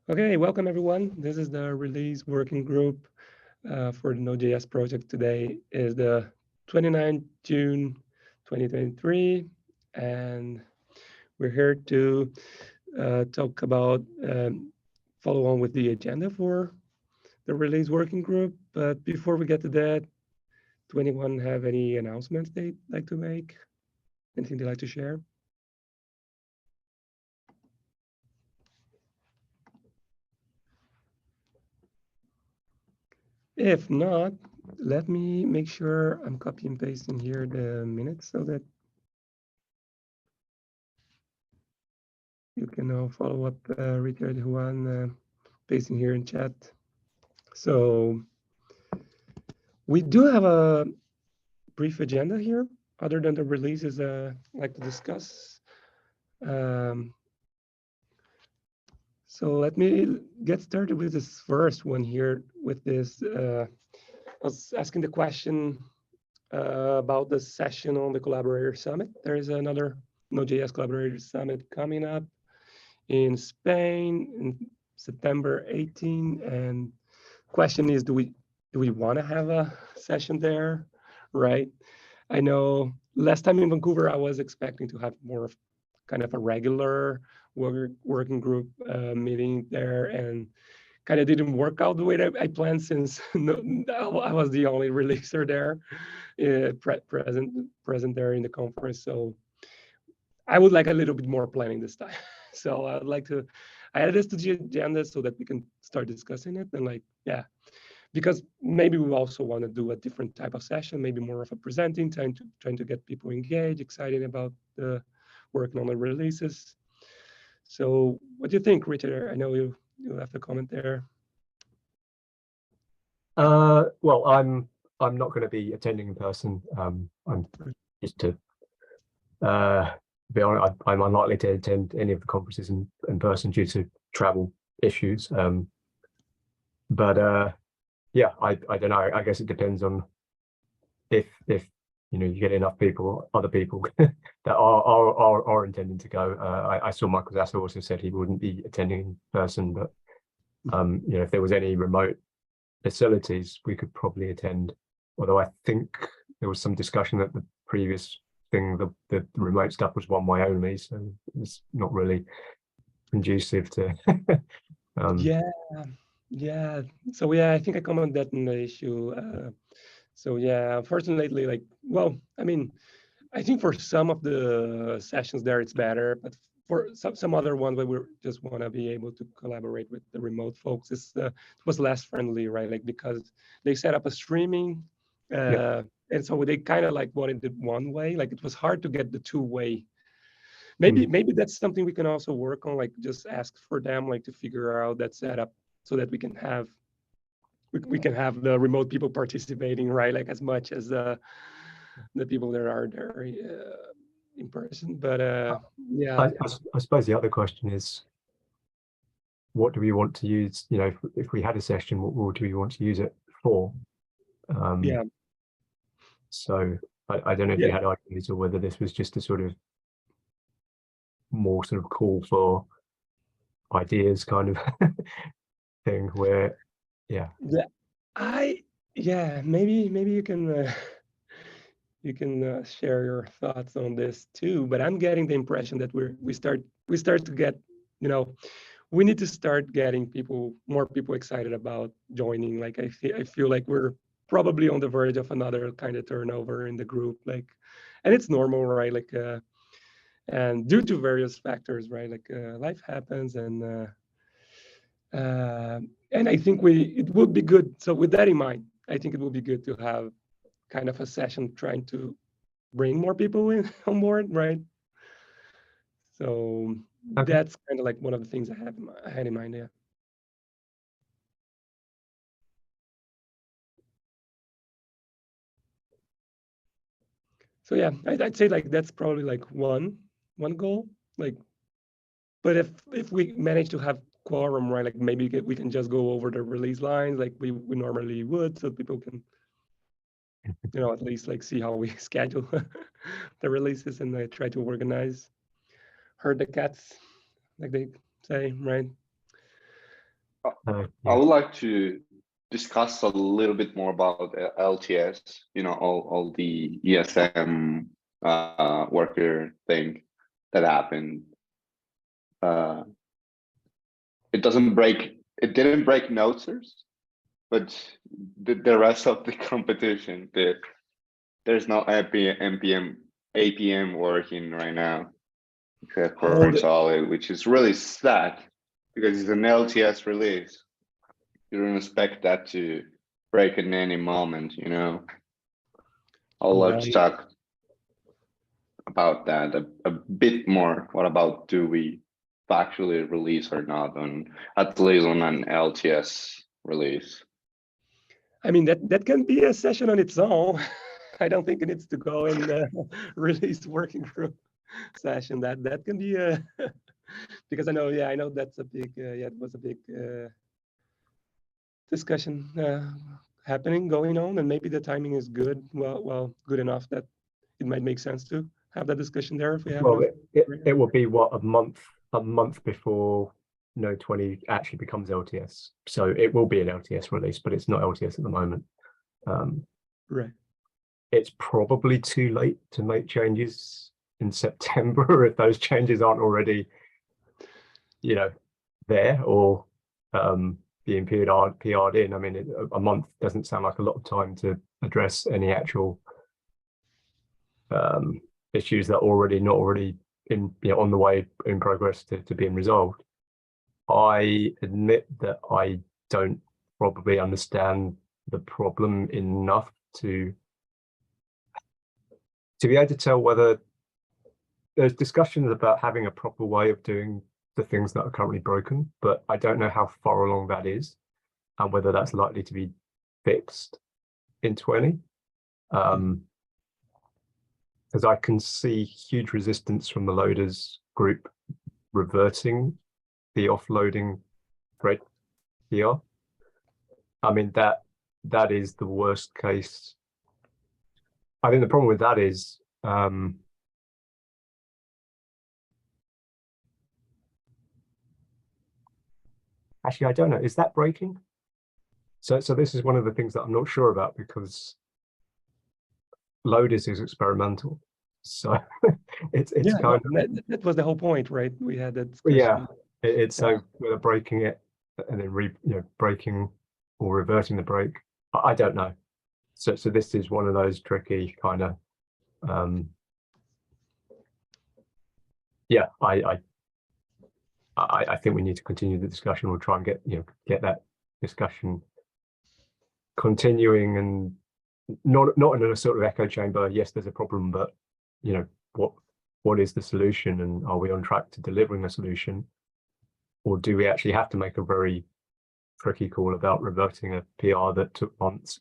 Okay, welcome everyone. This is the release working group for the Node.js project. Today is the 29th June 2023, and we're here to talk about follow on with the agenda for the release working group. But before we get to that, do anyone have any announcements they'd like to make? Anything they'd like to share? If not, let me make sure I'm copy and pasting here the minutes so that you can now follow up, Richard Juan, pasting here in chat. So we do have a brief agenda here, other than the releases I'd like to discuss. So let me get started with this first one here with this. I was asking the question about the session on the Collaborator Summit. There is another Node.js Collaborator Summit coming up in Spain in September 18. And question is, do we want to have a session there, right? I know last time in Vancouver, I was expecting to have more of kind of a regular working group meeting there, and kind of didn't work out the way that I planned since I was the only releaser there, present there in the conference. So I would like a little bit more planning this time. So I would like to add this to the agenda so that we can start discussing it. And yeah, because maybe we also want to do a different type of session, maybe more of a presenting, trying to get people engaged, excited about the working on the releases. So what do you think, Richard? I know you left a comment there. Well, I'm not going to be attending in person. I'm just to be honest, I'm unlikely to attend any of the conferences in person due to travel issues. But yeah, I don't know. I guess it depends on if you get enough people, other people that are intending to go. I saw Michael Zasser also said he wouldn't be attending in person, but if there was any remote facilities, we could probably attend. Although I think there was some discussion that the previous thing, the remote stuff was one way only, so it's not really conducive to. Yeah. So yeah, I think I commented that in the issue. So yeah, unfortunately, well, I mean, I think for some of the sessions there, it's better, but for some other ones where we just want to be able to collaborate with the remote folks, it was less friendly, right? Like because they set up a streaming, and so they kind of wanted it one way. Like it was hard to get the two-way. Maybe that's something we can also work on. Like just ask for them, like to figure out that setup so that we can have the remote people participating, right? Like as much as the people that are there in person. But yeah, I suppose the other question is, what do we want to use? If we had a session, what do we want to use it for? yeah. So I don't know if you had ideas or whether this was just a sort of more sort of call for ideas kind of thing where, Maybe you can share your thoughts on this too. But I'm getting the impression that we start to get, we need to start getting more people excited about joining. Like I feel like we're probably on the verge of another kind of turnover in the group. Like, and it's normal, right? Like, and due to various factors, right? Like life happens, and I think it would be good. So with that in mind, I think it would be good to have kind of a session trying to bring more people in on board, right? So that's kind of like one of the things I had in mind. Yeah. So yeah, I'd say like that's probably like one goal. Like, but if we manage to have quorum, right? Like maybe we can just go over the release lines like we normally would, so people can, at least like see how we schedule the releases and try to organize herd the cats, like they say, right? I Yeah. would like to discuss a little bit more about LTS, all the ESM worker thing that happened. It didn't break Noters, but the rest of the competition did. There's no APM working right now, except for Solid, which is really sad because it's an LTS release. You don't expect that to break in any moment, I'll let you talk about that a bit more. What about, do we actually release or not, at least on an LTS release? I mean, that can be a session on its own. I don't think it needs to go in the release working group session. That can be a because I know that's a big it was a big discussion going on, and maybe the timing is good. Well, good enough that it might make sense to have that discussion there if we have. Well, it will be what, a month before Node 20 actually becomes LTS. So it will be an LTS release, but it's not LTS at the moment. Right. It's probably too late to make changes in September if those changes aren't already, there or being PR'd in. I mean, a month doesn't sound like a lot of time to address any actual issues that are not already in on the way, in progress to being resolved. I admit that I don't probably understand the problem enough to be able to tell whether there's discussions about having a proper way of doing the things that are currently broken, but I don't know how far along that is and whether that's likely to be fixed in 20. Because I can see huge resistance from the loaders group reverting the offloading thread PR. I mean, that is the worst case. I think the problem with that is actually, I don't know, is that breaking? So this is one of the things that I'm not sure about, because loaders is experimental. So it's kind of that was the whole point, right? We had that discussion. Yeah, it's so whether breaking it and then breaking or reverting the break, I don't know. So this is one of those tricky kind of I think we need to continue the discussion. We'll try and get that discussion continuing, and not in a sort of echo chamber. Yes, there's a problem, but what is the solution, and are we on track to delivering a solution, or do we actually have to make a very tricky call about reverting a PR that took months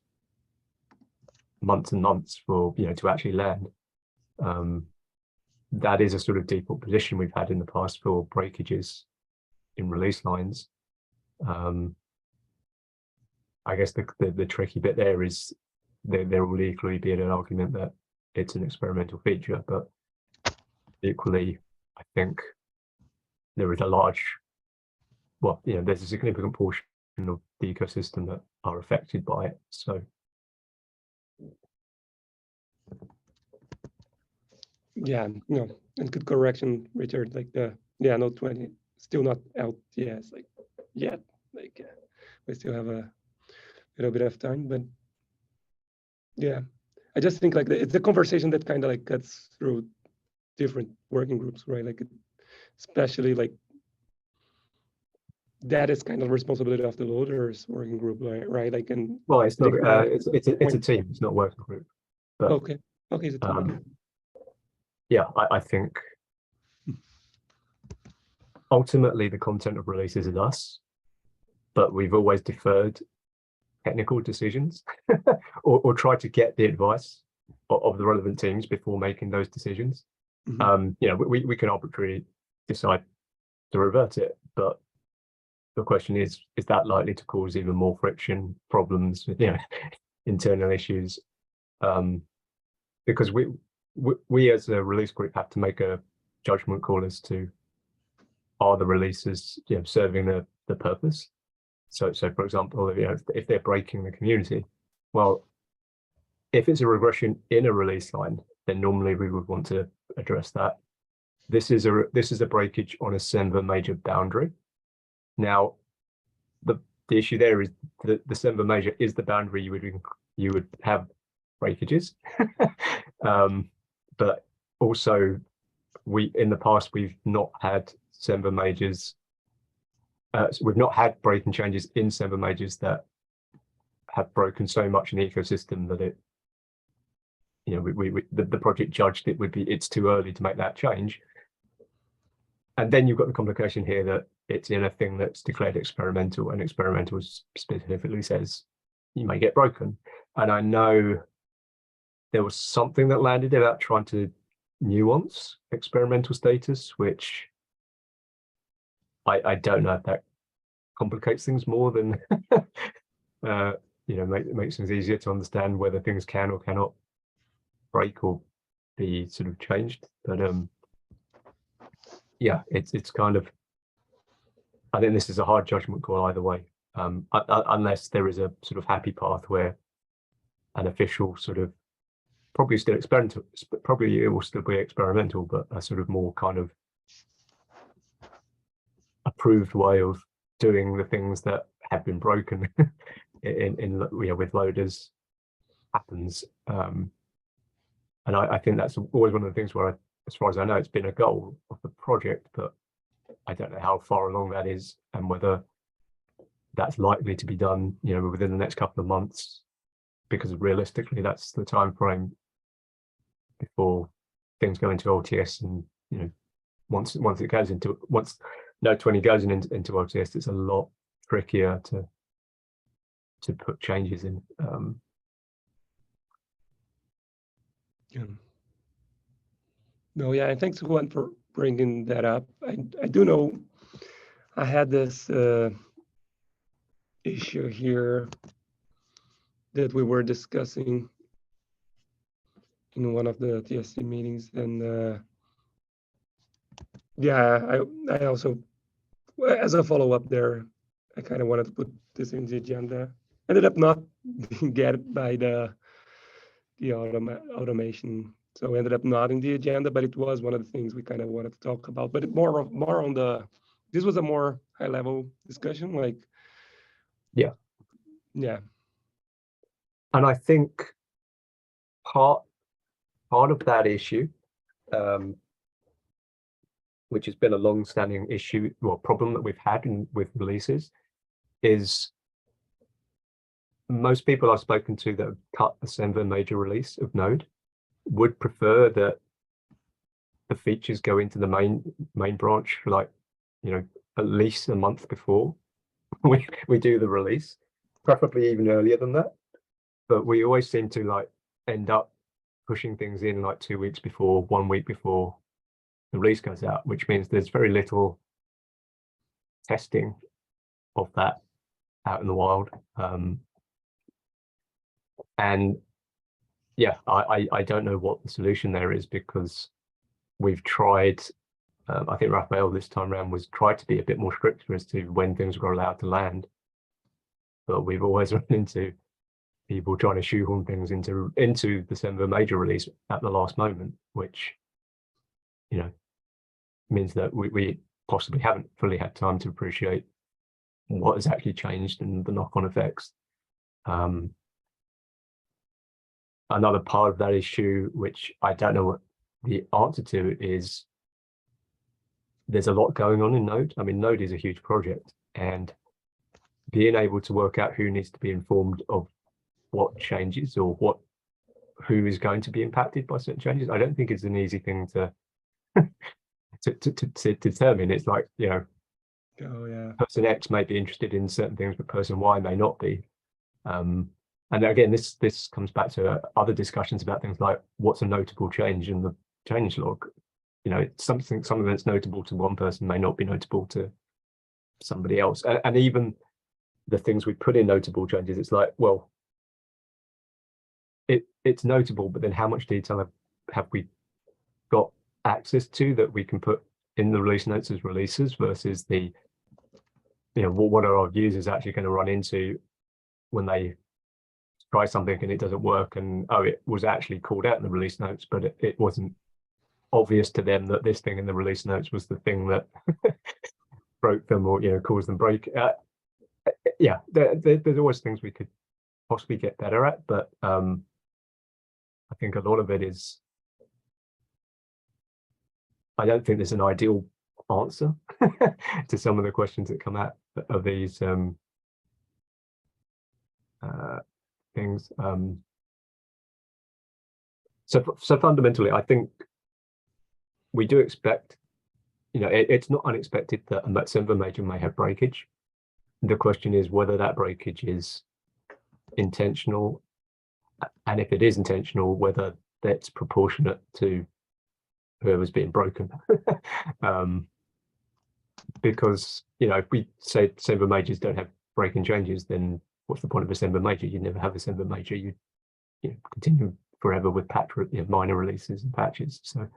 and months for to actually land? That is a sort of default position we've had in the past for breakages in release lines. I guess the tricky bit there is there will equally be an argument that it's an experimental feature, but equally, I think there is there's a significant portion of the ecosystem that are affected by it. So yeah, no, and good correction, Richard. Like Node 20 still not out yet. We still have a little bit of time, but yeah, I just think it's a conversation that kind of cuts through different working groups, right? Especially that is kind of responsibility of the loaders working group, right? It's not. It's a team. It's not a working group. But okay, it's a team. Yeah, I think ultimately the content of releases is us, but we've always deferred technical decisions or tried to get the advice of the relevant teams before making those decisions. Mm-hmm. We can arbitrarily decide to revert it, but the question is that likely to cause even more friction, problems, internal issues? Because we as a release group have to make a judgment call as to, are the releases serving the purpose, So for example, if they're breaking the community, well, if it's a regression in a release line, then normally we would want to address that. This is a breakage on a Semver major boundary. Now, the issue there is that the Semver major is the boundary you would have breakages. But also, in the past we've not had Semver majors. We've not had breaking changes in Semver majors that have broken so much in the ecosystem that it, the project judged it's too early to make that change. And then you've got the complication here that it's in a thing that's declared experimental, and experimental specifically says you may get broken. And I know there was something that landed about trying to nuance experimental status, which I don't know if that complicates things more than makes things easier to understand whether things can or cannot break or be sort of changed. But yeah, it's kind of, I think this is a hard judgment call either way, unless there is a sort of happy path where an official sort of, probably still experimental, probably it will still be experimental, but a sort of more kind of approved way of doing the things that have been broken with loaders happens. And I think that's always one of the things where, as far as I know, it's been a goal of the project, but I don't know how far along that is and whether that's likely to be done, within the next couple of months, because realistically, that's the time frame before things go into LTS. And once Node 20 goes into LTS, it's a lot trickier to put changes in. No, yeah, and thanks Juan for bringing that up. I do know I had this issue here that we were discussing in one of the TSC meetings, and yeah, I also, as a follow-up there, I kind of wanted to put this in the agenda. Ended up not being get by the automation, so ended up not in the agenda, but it was one of the things we kind of wanted to talk about. But more on the, this was a more high-level discussion, like yeah. And I think part of that issue, which has been a long-standing issue or problem that we've had with releases, is most people I've spoken to that have cut the Semver major release of Node would prefer that the features go into the main branch for at least a month before we do the release, preferably even earlier than that. But we always seem to end up pushing things in 2 weeks before, 1 week before the release goes out, which means there's very little testing of that out in the wild. And yeah, I don't know what the solution there is, because we've tried, I think Raphael this time around tried to be a bit more strict as to when things were allowed to land, but we've always run into people trying to shoehorn things into the Semver major release at the last moment, which means that we possibly haven't fully had time to appreciate what has actually changed and the knock-on effects. Another part of that issue, which I don't know what the answer to, is there's a lot going on in Node. I mean, Node is a huge project, and being able to work out who needs to be informed of what changes or who is going to be impacted by certain changes, I don't think it's an easy thing to determine. It's like, oh yeah, person X may be interested in certain things, but person Y may not be. And again, this comes back to other discussions about things like what's a notable change in the change log. Something that's notable to one person may not be notable to somebody else. And even the things we put in notable changes, it's like, well, it's notable, but then how much detail have we got access to that we can put in the release notes as releases versus the what are our users actually going to run into when they try something and it doesn't work, and it was actually called out in the release notes, but it wasn't obvious to them that this thing in the release notes was the thing that broke them, or caused them break. There's always things we could possibly get better at, but I think a lot of it is, I don't think there's an ideal answer to some of the questions that come out of these things. So fundamentally, I think we do expect, it's not unexpected that a Semver major may have breakage. The question is whether that breakage is intentional, and if it is intentional, whether that's proportionate to whoever's being broken. Because if we say Semver majors don't have breaking changes, then what's the point of a Semver major? You never have a Semver major. You continue forever with minor releases and patches. So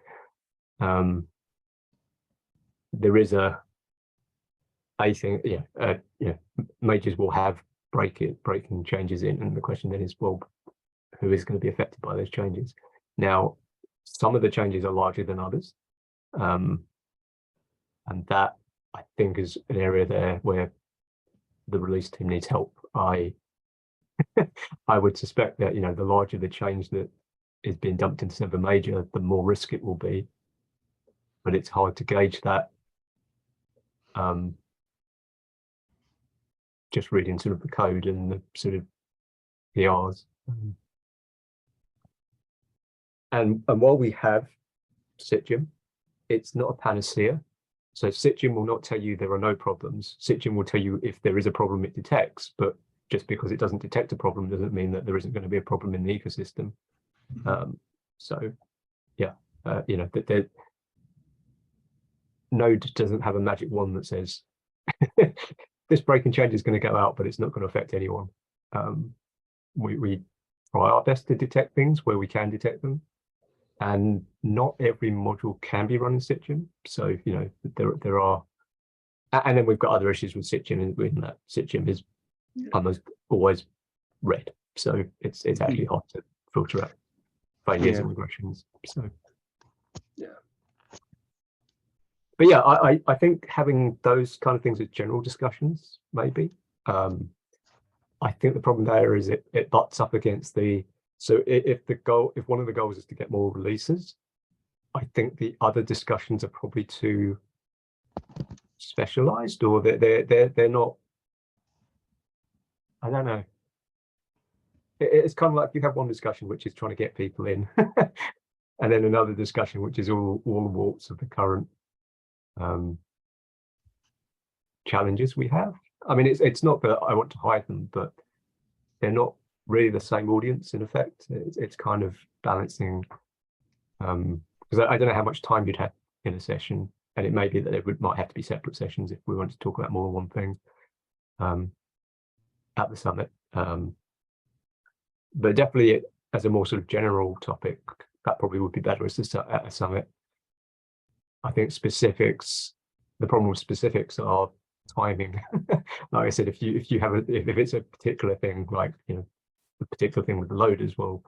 there is I think majors will have breaking changes in, and the question then is, well, who is going to be affected by those changes? Now, some of the changes are larger than others, and that I think is an area there where the release team needs help. I would suspect that the larger the change that is being dumped into Semver major, the more risk it will be, but it's hard to gauge that just reading sort of the code and the sort of PRs. And while we have Citgem, it's not a panacea. So Citgem will not tell you there are no problems. Citgem will tell you if there is a problem it detects, but just because it doesn't detect a problem doesn't mean that there isn't going to be a problem in the ecosystem. Node doesn't have a magic wand that says this breaking change is going to go out, but it's not going to affect anyone. We try our best to detect things where we can detect them, and not every module can be run in Citgem. So there are, and then we've got other issues with Citgem, in that Citgem is almost always red, so it's actually hard to filter out failures and regressions. So but yeah, I think having those kind of things as general discussions, maybe. I think the problem there is it butts up against so if one of the goals is to get more releases, I think the other discussions are probably too specialized, or they're not. I don't know. It's kind of like you have one discussion which is trying to get people in, and then another discussion which is all the warts of the current challenges we have. I mean, it's not that I want to hide them, but they're not really the same audience in effect. It's kind of balancing, because I don't know how much time you'd have in a session, and it may be that it might have to be separate sessions if we want to talk about more than one thing at the summit. But definitely as a more sort of general topic, that probably would be better at a summit. I think specifics, the problem with specifics are timing. Like I said, if you have if it's a particular thing, like the particular thing with the loaders, well,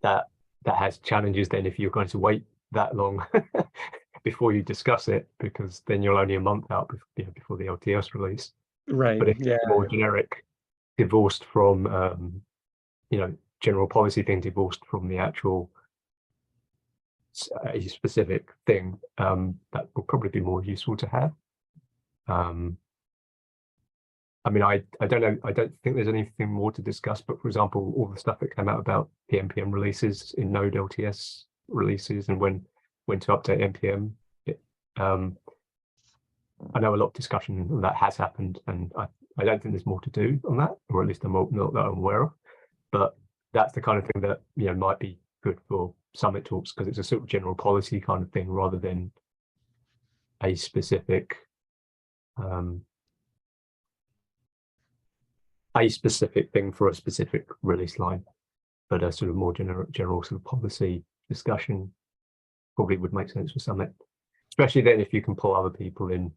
that has challenges then if you're going to wait that long before you discuss it, because then you're only a month out before the LTS release. Right. But if it's more generic, divorced from general policy thing, divorced from the actual a specific thing, that will probably be more useful to have. I mean, I don't know. I don't think there's anything more to discuss. But for example, all the stuff that came out about the npm releases in Node LTS releases and when to update npm. I know a lot of discussion on that has happened, and I don't think there's more to do on that, or at least I'm not that I'm aware of. But that's the kind of thing that might be good for summit talks, because it's a sort of general policy kind of thing rather than a specific thing for a specific release line, but a sort of more general sort of policy discussion probably would make sense for summit, especially then if you can pull other people in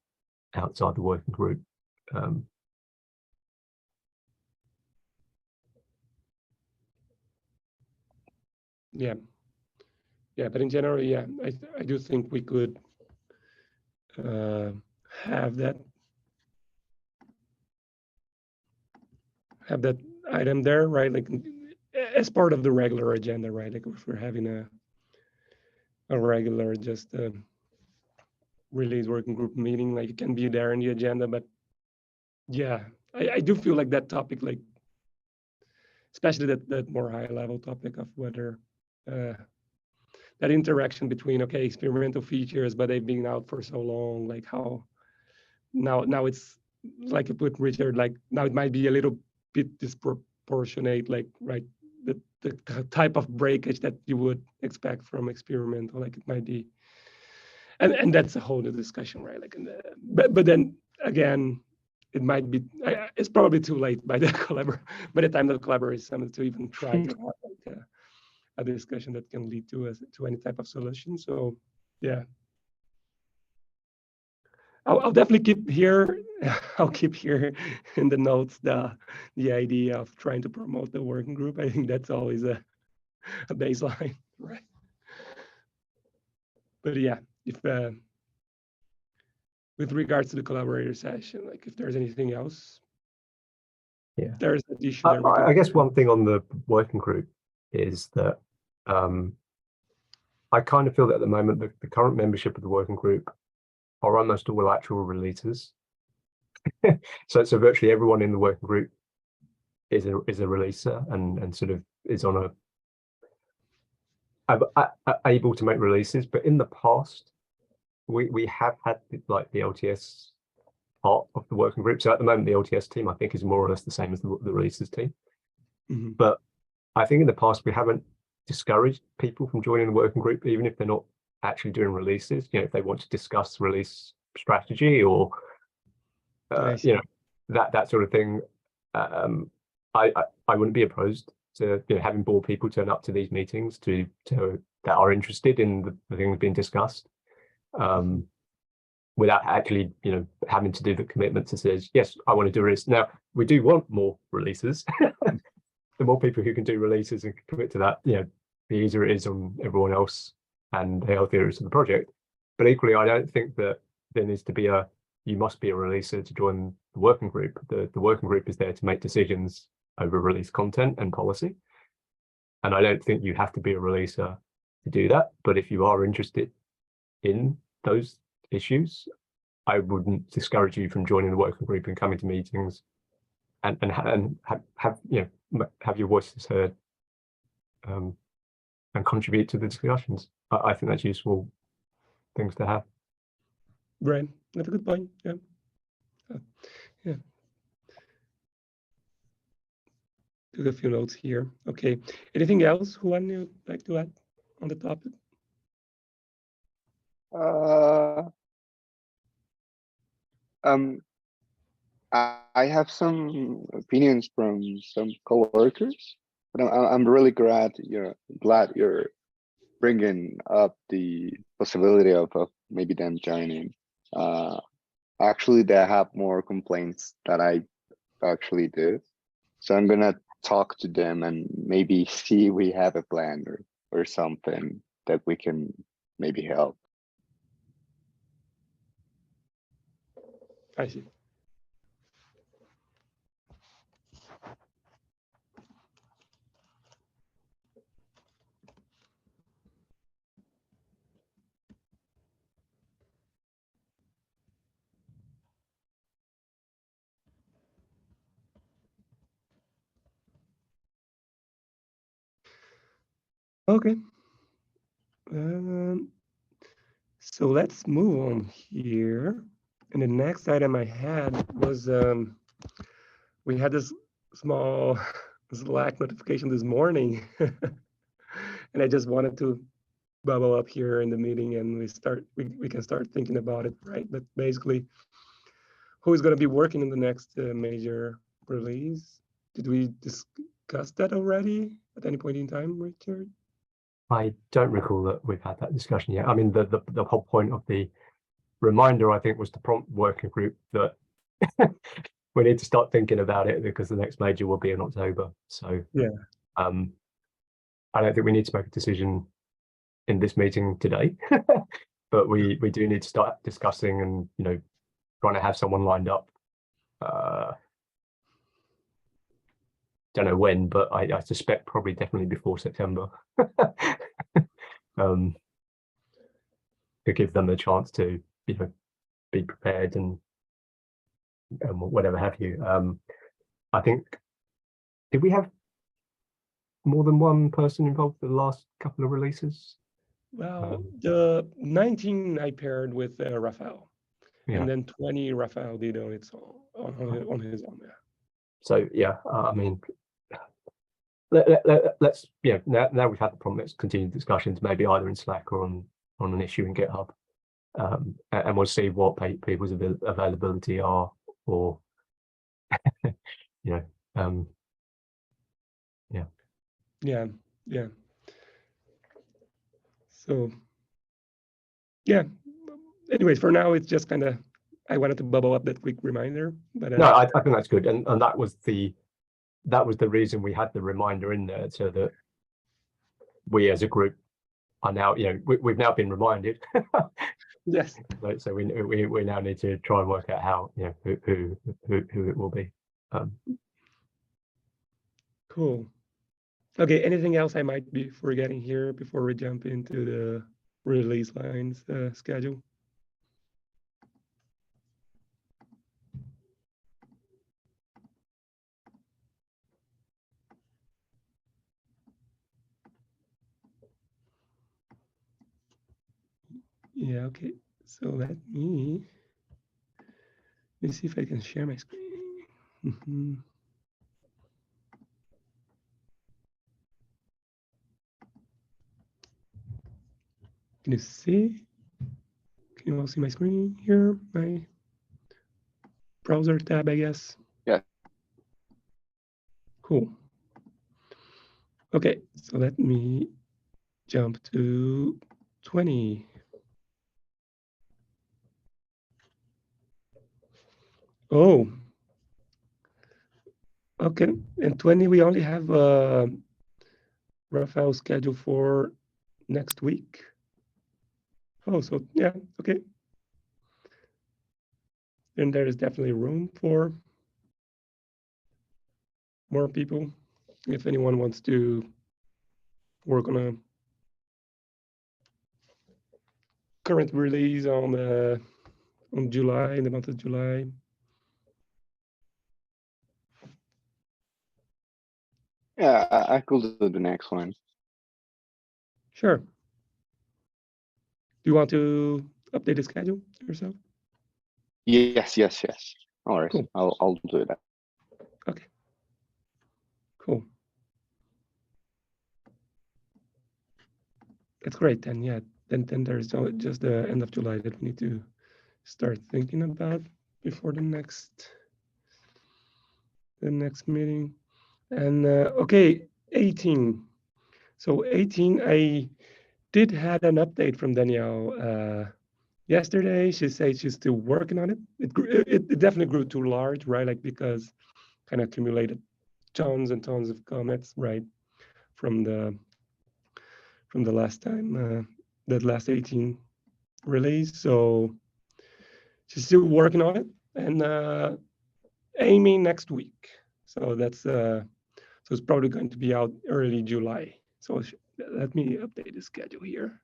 outside the working group. Yeah, but in general, yeah, I do think we could have that item there, right? Like as part of the regular agenda, right? Like if we're having a regular just release working group meeting, like it can be there in the agenda. But yeah, I do feel like that topic, like especially that more high level topic of whether that interaction between experimental features, but they've been out for so long, like how now it's like I put Richard, like now it might be a little bit disproportionate, like right, the type of breakage that you would expect from experimental, like it might be, and that's a whole new discussion, right? Like, but then again, it might be it's probably too late by the by the time that collaborators summit to even try to have like a discussion that can lead to any type of solution. So yeah, I'll definitely keep here. I'll keep here in the notes the idea of trying to promote the working group. I think that's always a baseline, right? But yeah, if with regards to the collaborator session, like if there's anything else, yeah, there's an issue there. I guess one thing on the working group is that I kind of feel that at the moment the current membership of the working group are almost all actual releases. so virtually everyone in the working group is a releaser and sort of is on able to make releases. But in the past, we have had like the LTS part of the working group. So at the moment, the LTS team I think is more or less the same as the releases team. Mm-hmm. But I think in the past we haven't discouraged people from joining the working group, even if they're not actually doing releases. You know, if they want to discuss release strategy or you know, that sort of thing, I wouldn't be opposed to having more people turn up to these meetings to that are interested in the things being discussed, without actually having to do the commitment to say yes, I want to do release. Now we do want more releases. The more people who can do releases and commit to that, the easier it is on everyone else and the healthier it is to the project. But equally, I don't think that there needs to be you must be a releaser to join the working group. The working group is there to make decisions over release content and policy. And I don't think you have to be a releaser to do that. But if you are interested in those issues, I wouldn't discourage you from joining the working group and coming to meetings and have your voices heard, and contribute to the discussions. I think that's useful things to have. Right, that's a good point. Yeah. Yeah. Took a few notes here. Okay. Anything else who would like to add on the topic? I have some opinions from some coworkers, but I'm really glad you're bringing up the possibility of maybe them joining. Actually, they have more complaints that I actually do, so I'm gonna talk to them and maybe see we have a plan or something that we can maybe help. I see. Okay. So let's move on here. And the next item I had was we had this small Slack notification this morning, and I just wanted to bubble up here in the meeting, and we can start thinking about it, right? But basically, who is going to be working in the next major release? Did we discuss that already at any point in time, Richard? I don't recall that we've had that discussion yet. I mean, the whole point of the reminder, I think, was the prompt working group that we need to start thinking about it, because the next major will be in October. So Yeah. I don't think we need to make a decision in this meeting today, but we do need to start discussing and, you know, trying to have someone lined up. Don't know when, but I suspect probably definitely before September. To give them the chance to, you know, be prepared and whatever have you. I think, did we have more than one person involved in the last couple of releases? Well, the 19 I paired with Rafael, Yeah. and then 20 Rafael did on its own, on his own. Yeah. So yeah, I mean, let's, yeah. Now we've had the problem, let's continue discussions, maybe either in Slack or on an issue in GitHub, and we'll see what people's availability are, or you know, Yeah. Yeah. So yeah. Anyways, for now, it's just kind of, I wanted to bubble up that quick reminder, but no, I think that's good, and that was the reason we had the reminder in there, so that we as a group are now, you know, we've now been reminded. yes. So we now need to try and work out how, you know, who it will be. Cool. Okay. Anything else I might be forgetting here before we jump into the release lines schedule? Yeah. Okay. So let me see if I can share my screen. Can you see? Can you all see my screen here? My browser tab, I guess. Yeah. Cool. Okay, so let me jump to 20. Oh, okay. And 20, we only have Rafael scheduled for next week. Oh, so yeah, okay. Then there is definitely room for more people. If anyone wants to work on a current release on July, in the month of July. Yeah, I could do the next one. Sure. Do you want to update the schedule yourself? Yes. All right, Cool. I'll do that. Okay. Cool. That's great. Then yeah, then there's just the end of July that we need to start thinking about before the next meeting. And okay, 18. So 18, I did had an update from Danielle yesterday. She said she's still working on it. It definitely grew too large, right? Like, because kind of accumulated tons and tons of comments, right, from the last time, that last 18 release. So she's still working on it and aiming next week. So that's so it's probably going to be out early July. So let me update the schedule here.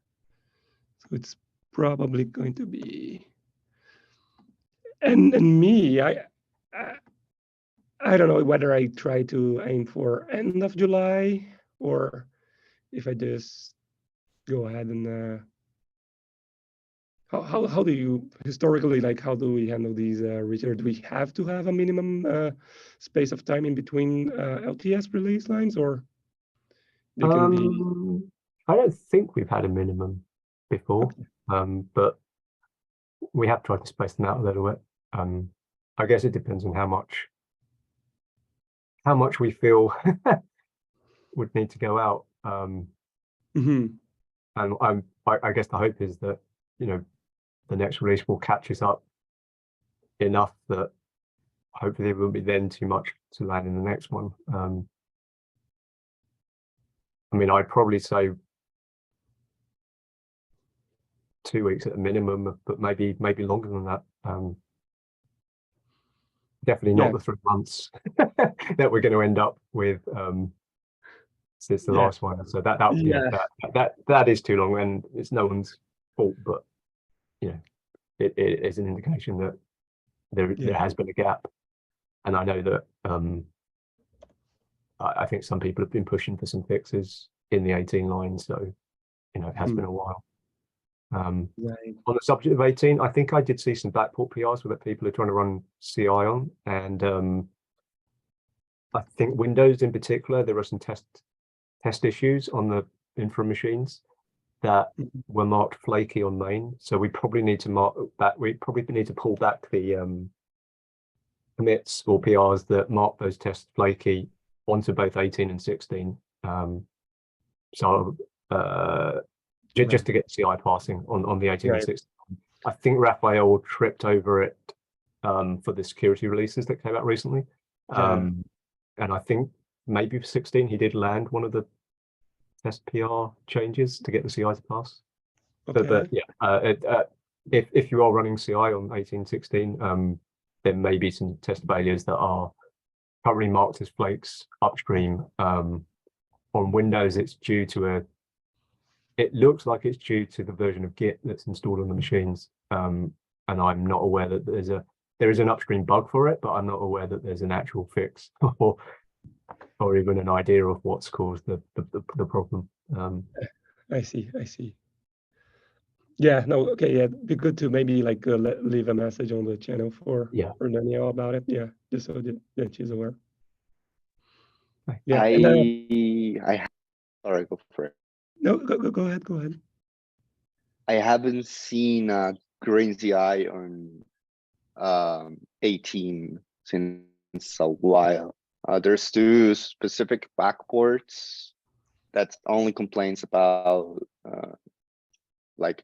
So it's probably going to be, and me, I don't know whether I try to aim for end of July or if I just go ahead and how do you historically, like, how do we handle these, Richard? Do we have to have a minimum space of time in between LTS release lines, or they can be? I don't think we've had a minimum before, Okay. but we have tried to space them out a little bit. I guess it depends on how much we feel would need to go out. And I guess the hope is that, you know, the next release will catch us up enough that hopefully there won't be then too much to land in the next one. I mean, I'd probably say 2 weeks at a minimum, but maybe longer than that. Definitely not the 3 months that we're going to end up with since the last one. So that is too long, and it's no one's fault, but you know, it is an indication that there has been a gap, and I know that I think some people have been pushing for some fixes in the 18 line, so you know it has been a while. On the subject of 18, I think I did see some backport PRs where people are trying to run CI on, and I think Windows in particular, there are some test issues on the infra machines that were marked flaky on main. So we probably need to mark that. We probably need to pull back the commits or PRs that mark those tests flaky onto both 18 and 16. Just to get CI passing on the 18 and 16. I think Raphael tripped over it for the security releases that came out recently. And I think maybe for 16, he did land one of the test PR changes to get the CI to pass. Okay. But yeah, if you are running CI on 18.16, there may be some test failures that are currently marked as flakes upstream. On Windows, it's due to it looks like it's due to the version of Git that's installed on the machines. And I'm not aware that there is an upstream bug for it, but I'm not aware that there's an actual fix or even an idea of what's caused the problem. I see. Yeah, no, okay, yeah, it'd be good to maybe like leave a message on the channel for Danielle about it. Yeah, just so that she's aware. Yeah, sorry, go for it. No, go ahead. I haven't seen green CI on 18 since a while. There's 2 specific backports that only complains about like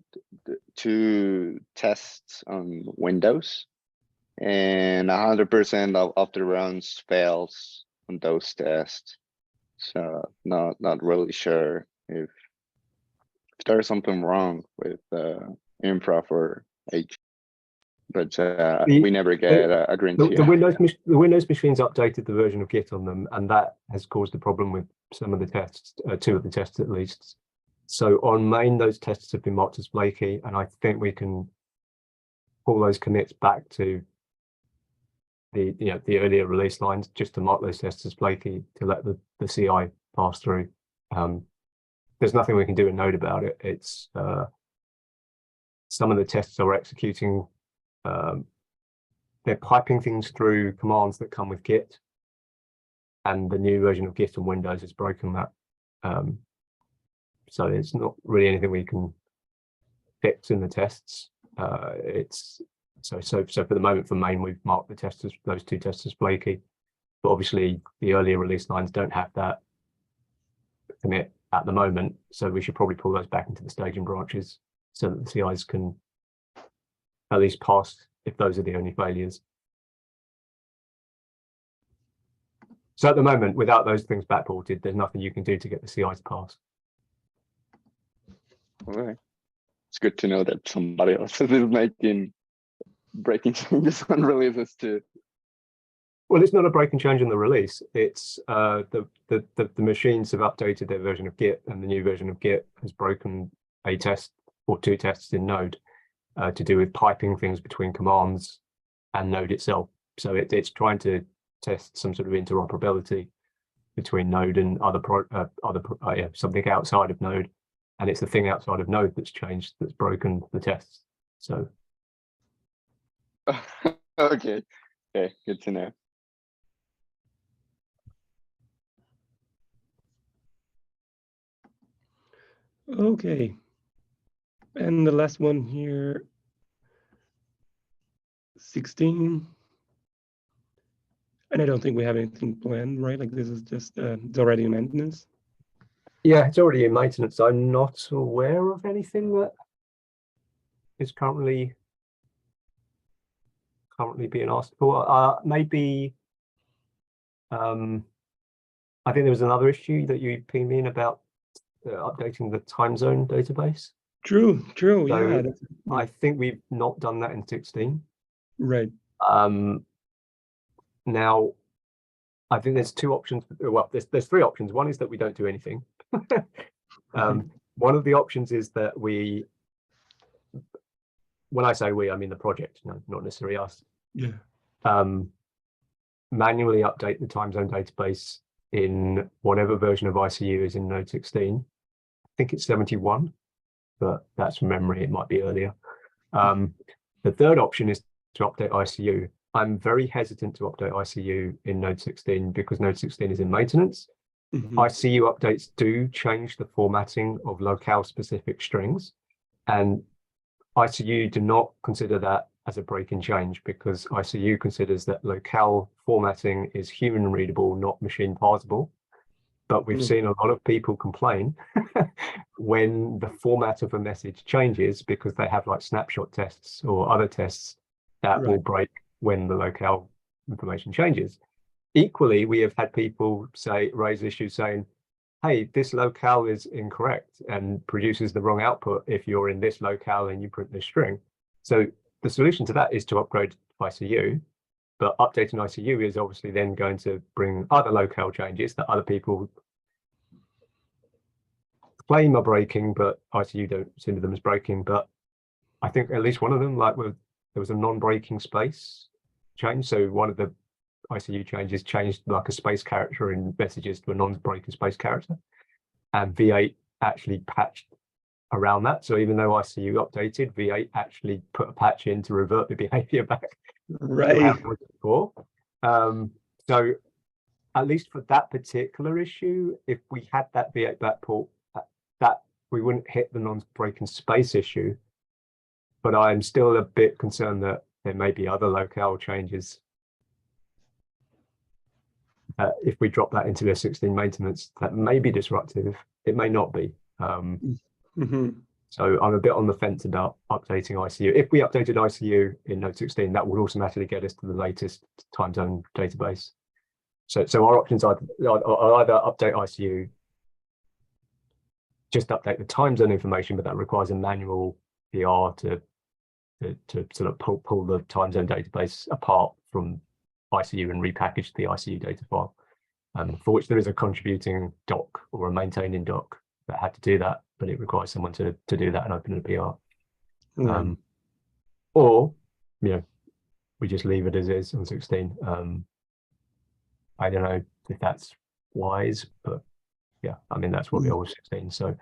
2 tests on Windows, and 100% of the runs fails on those tests. So not really sure if there's something wrong with infra for H, but we never get a green CI. The Windows machines updated the version of Git on them, and that has caused a problem with some of the tests, 2 of the tests at least. So on main, those tests have been marked as flaky, and I think we can pull those commits back to the earlier release lines just to mark those tests as flaky to let the CI pass through. There's nothing we can do in Node about it. It's some of the tests are executing. They're piping things through commands that come with Git, and the new version of Git on Windows has broken that. So it's not really anything we can fix in the tests. So for the moment, for main, we've marked those 2 tests as flaky, but obviously the earlier release lines don't have that commit at the moment, so we should probably pull those back into the staging branches so that the CIs can at least pass if those are the only failures. So at the moment, without those things backported, there's nothing you can do to get the CIs to pass. All right. It's good to know that somebody else is making breaking changes on releases too. Well, it's not a breaking change in the release. It's the machines have updated their version of Git, and the new version of Git has broken a test or 2 tests in Node to do with piping things between commands and Node itself. So it's trying to test some sort of interoperability between Node and something outside of Node, and it's the thing outside of Node that's changed, that's broken the tests. So okay, good to know. Okay, and the last one here, 16. And I don't think we have anything planned, right? Like this is just it's already in maintenance. Yeah, it's already in maintenance. I'm not aware of anything that is currently being asked for. Maybe I think there was another issue that you pinged me in about updating the time zone database. True. So Yeah. I think we've not done that in 16. Right. Now, I think there's two options. Well, there's three options. One is that we don't do anything. One of the options is that we, when I say we, I mean the project, not necessarily us. Yeah. Manually update the time zone database in whatever version of ICU is in Node 16. I think it's 71, but that's from memory. It might be earlier. The third option is to update ICU. I'm very hesitant to update ICU in Node 16 because Node 16 is in maintenance. ICU updates do change the formatting of locale-specific strings, and ICU do not consider that as a break-in change because ICU considers that locale formatting is human readable, not machine parsable. But we've seen a lot of people complain when the format of a message changes because they have like snapshot tests or other tests that will break when the locale information changes. Equally, we have had people raise issues saying, hey, this locale is incorrect and produces the wrong output if you're in this locale and you print this string. So the solution to that is to upgrade ICU, but updating ICU is obviously then going to bring other locale changes that other people claim are breaking, but ICU don't see them as breaking. But I think at least one of them, like there was a non-breaking space change. So one of the ICU changes changed like a space character in messages to a non-breaking space character, and V8 actually patched around that. So even though ICU updated, V8 actually put a patch in to revert the behavior back to how it was before. So at least for that particular issue, if we had that V8 backport, that we wouldn't hit the non-breaking space issue. But I'm still a bit concerned that there may be other locale changes. If we drop that into the 16 maintenance, that may be disruptive. It may not be. So I'm a bit on the fence about updating ICU. If we updated ICU in Node 16, that would automatically get us to the latest time zone database. So our options are either update ICU, just update the time zone information, but that requires a manual PR to sort of pull the time zone database apart from ICU and repackage the ICU data file, for which there is a contributing doc or a maintaining doc that had to do that, but it requires someone to do that and open a PR. Or, we just leave it as is on 16. I don't know if that's wise, but yeah, I mean, that's what we are with 16. So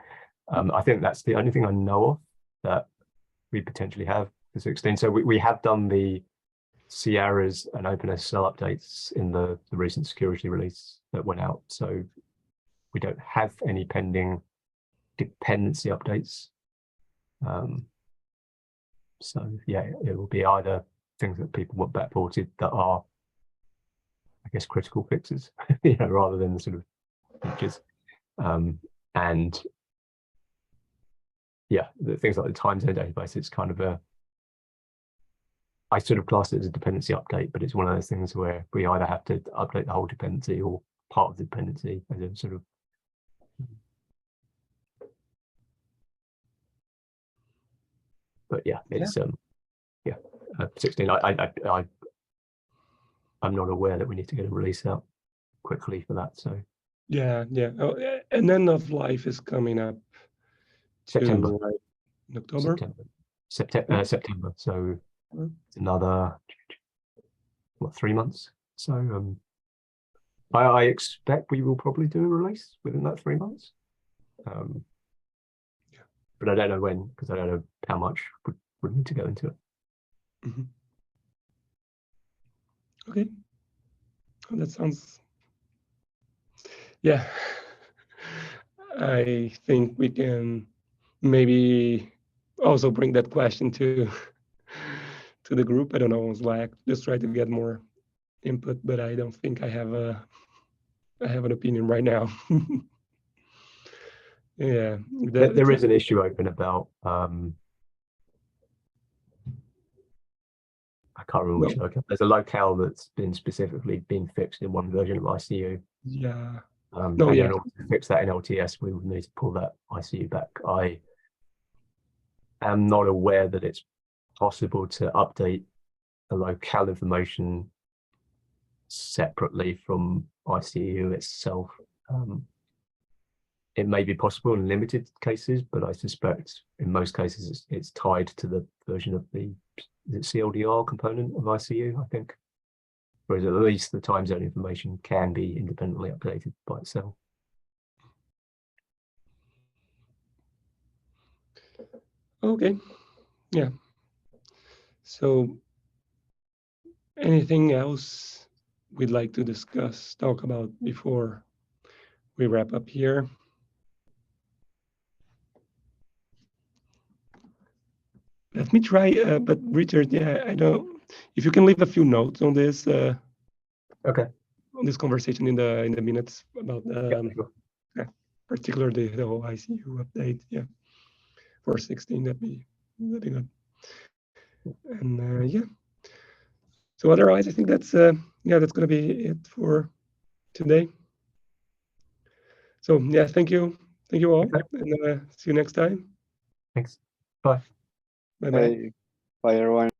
I think that's the only thing I know of that we potentially have for 16. So we have done the Sierras and OpenSSL updates in the recent security release that went out. So we don't have any pending dependency updates. So yeah, it will be either things that people want backported that are, I guess, critical fixes, rather than the sort of features. And yeah, the things like the time zone database, it's kind of I sort of class it as a dependency update, but it's one of those things where we either have to update the whole dependency or part of the dependency as a sort of. But yeah, it's 16. I'm not aware that we need to get a release out quickly for that. So yeah. Oh, and end of life is coming up. September. In October. September. So it's another 3 months. So I expect we will probably do a release within that 3 months. But I don't know when, because I don't know how much would need to go into it. Okay. Oh, that sounds. Yeah. I think we can maybe also bring that question to the group. I don't know, on Slack. Just try to get more input, but I don't think I have an opinion right now. Yeah, there is an issue open about I can't remember which locale. There's a locale that's specifically been fixed in one version of ICU. Yeah. And in order to fix that in LTS, we would need to pull that ICU back. I am not aware that it's possible to update the locale information separately from ICU itself. It may be possible in limited cases, but I suspect in most cases it's tied to the version of the CLDR component of ICU, I think. Whereas at least the time zone information can be independently updated by itself. Okay. Yeah. So anything else we'd like to talk about before we wrap up here? Let me try, but Richard, yeah, I know if you can leave a few notes on this. Okay. On this conversation in the minutes about Sure. particularly the whole ICU update, yeah, for 16, that'd be good. And yeah. So otherwise, I think that's that's gonna be it for today. So yeah, thank you all, and see you next time. Thanks. Bye. Bye. Bye everyone.